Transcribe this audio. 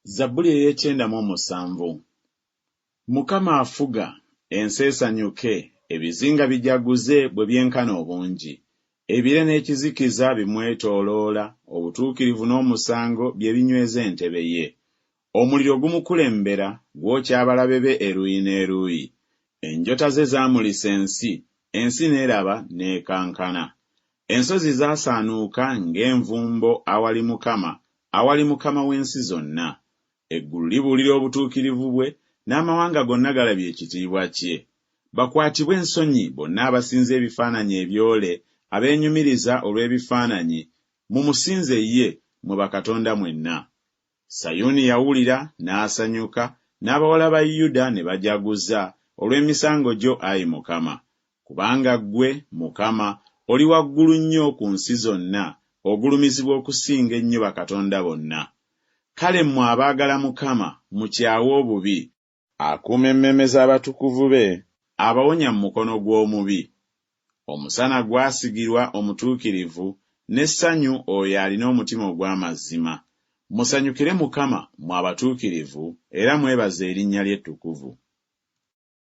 Zabbuli ey'ekyenda mu musanvu. Mukama afuga, ensi esanyuke, ebizinga bijaguze bwe byenkana obungi. Ebire n'ekizikiza bimwetooloola, obutuukirivu n'omusango bye binyweza entebe ye. Omuliro gumukulembera, gwokya abalabe be eruuyi n'eruuyi. Enjota ze zaamulisa ensi, ensi n'eraba n'ekankana. Ensozi zaasaanuuka ng'envumbo awali Mukama w'ensi zonna. Eggulu libuulira obutuukirivu bwe, n'amawanga gonna galabye ekitiibwa kye. Bakwatibwe ensonyi bonna abasinza ebifaananyi ebyole, abeenyumiriza olw'ebifaananyi, mumusinze ye, mwe bakatonda mwenna. Sayuuni yawulira n'asanyuka, n'abawala ba Yuda ne bajaguza olw'emisango gyo, Ayi Mukama. Kubanga ggwe, Mukama, oli waggulu nnyo ku nsi zonna, ogulumizibwa okusinga ennyo bakatonda bonna. Kale mmwe abaagala Mukama, mukyawe obubi, akuuma emmeme z'abatukuvu be, abawonya mu mukono gw'omubi. Omusana gwasigirwa omutuukirivu, n'essanyu oyo alina omutima ogw'amazima. Musanyukire Mukama, mmwe abatuukirivu, era mwebaze erinnya lye ettukuvu.